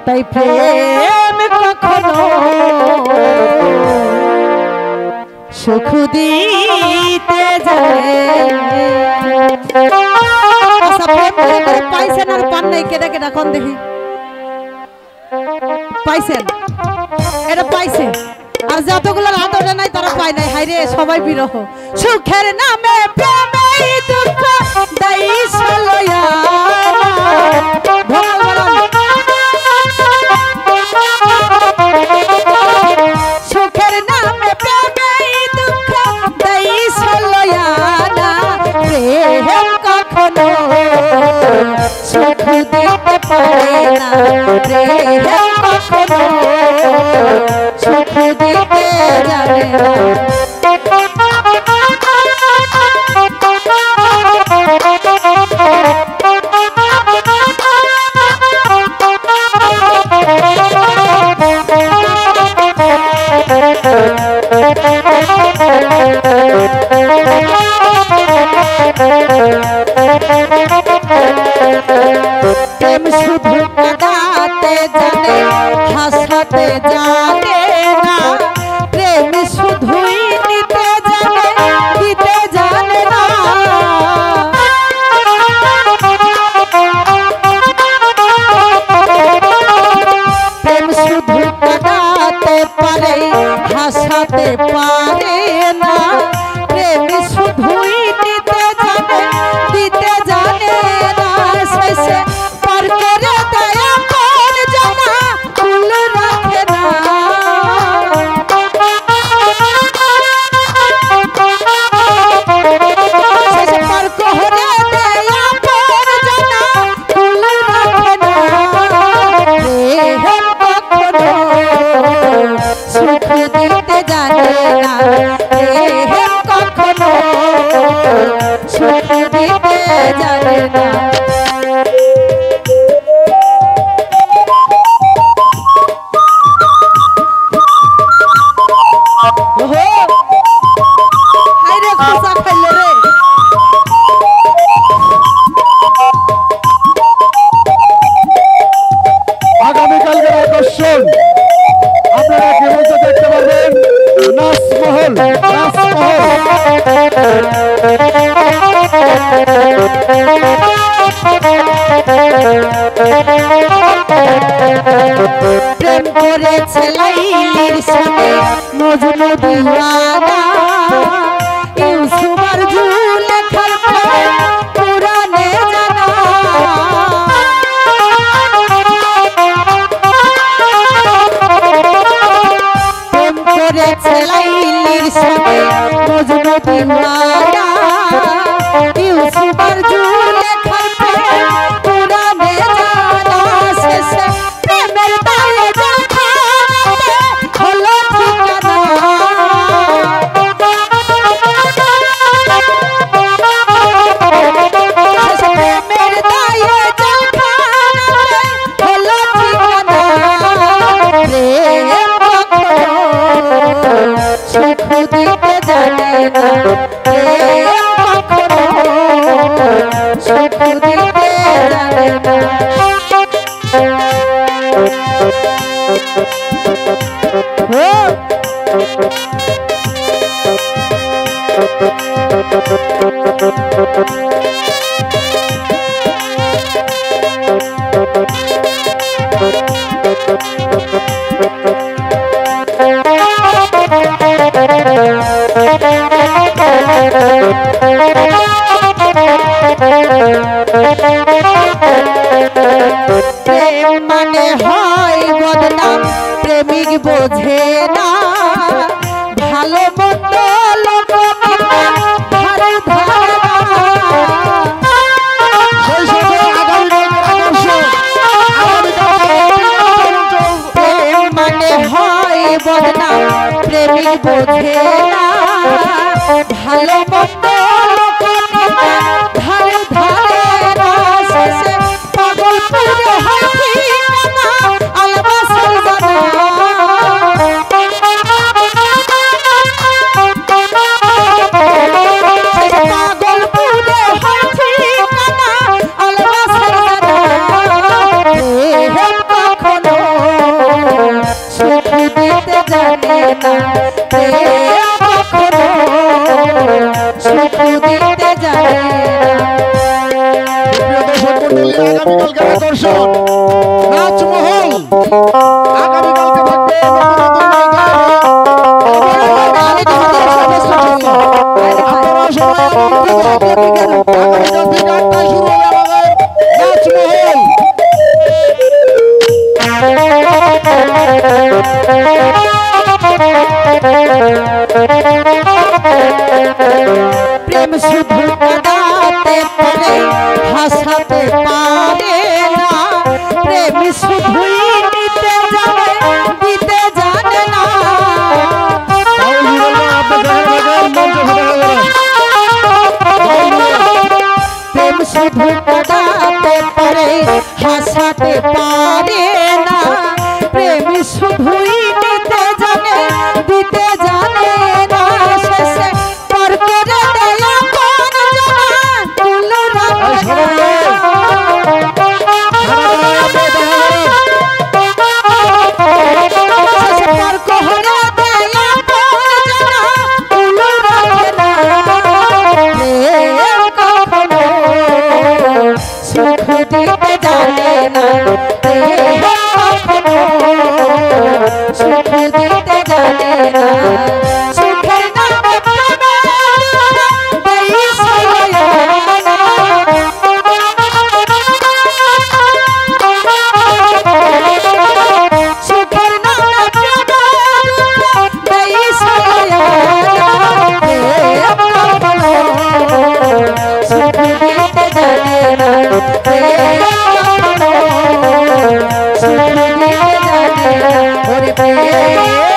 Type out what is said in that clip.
তাই প্রেম কখনো সুখ দিতে যায়। আচ্ছা প্রেম করে পাইছেন আর পান নাই কেডা কেডা কোন দেখি পাইছেন এটা পাইছে আর যতগুলোর হাত ওঠে নাই তারা পায় নাই। হায় রে সবাই বিরহ সুখের নামে প্রেমে দুঃখ দেই সলয়া সুখের নামে প্রেমে দুঃখ দেই সলয়া প্রেম কখনো সুখ দিতে পারে না প্রেম কখনো সুখ দিতে জানে না। প্রেম শুধু কাঁদাতে জানে হাসাতে জানে না প্রেম শুধুই নিতে জানে দিতে জানে না। প্রেম শুধু কাঁদাতে পারে হাসাতে পারে না প্রেম শুধুই নিতে জানে দিতে জানে না। শেষে পার করে দেয় আপন জানা ভুল রাখে না। শেষে পার করে দেয় আপন জানা ভুল রাখে না। প্রেম কখনো সুখ দিতে জানে না প্রেম কখনো সুখ দিতে জানে না। আগামীকালকের আকর্ষণ আপনারা কি মঞ্চে দেখতে পারবেন নাচমহল প্রেম করেছে লাইলির সাথে মজনু দিওয়ানা ইউসুফ আর জুলেখার প্রেম পুরানে জানা। প্রেম করেছে লাইলির সাথে মজনু দিওয়ানা ইউসুফ আর জুলেখার প্রেম পুরানে জানা। শেষে প্রেমের দায়ে জানাতে হলো ঠিকানা। শেষে প্রেমের দায়ে জানাতে হলো ঠিকানা। প্রেম কখনো সুখ দিতে জানে না প্রেম কখনো সুখ দিতে জানে না। প্রেম মানে হয় বদনাম প্রেমিক বোঝে না ভালো মন্দ লোক ধারে ধারে না। প্রেম মানে হয় বদনাম প্রেমিক বোঝে না ভালো মন্দ লোক ধারে ধারে না। শেষে পাগল পুরে হয় ঠিকানা আলবা সলজানা। শেষে পাগল পুরে হয় ঠিকানা আলবা সলজানা। প্রেম কখনো জানে না প্রেম কখনো সুখ দিতে জানে না। প্রিয় দর্শক মণ্ডলী, আগামীকালকের আকর্ষণ নাচমহল। আগামীকালকে থাকবে আপনারা সবাই আমন্ত্রিত। আগামীকাল থেকে 8টায় শুরু হবে আমাদের নাচমহল। প্রেম শুধু কাঁদাতে পারে হাসাতে পারে না, প্রেম শুধুই নিতে জানে দিতে জানে না। প্রেম শুধু কাঁদাতে পারে হাসাতে পারে না, প্রেম শুধুই নিতে জানে দিতে জানে না। শেষে পর করে দেয়া কোন জান কুলো রাখে না। শেষে পর করে দেয়া কোন জান কুলো রাখে না। প্রেম কখনো সুখ দিতে জানে না, প্রেম কখনো সুখ দিতে জানে না। সুখের নামে প্রেমের দেই সয়না। সুখের নামে প্রেমের দেই সয়না। প্রেম কখনো সুখ দিতে জানে না, প্রেম কখনো সুখ দিতে জানে না। ওরে প্রেম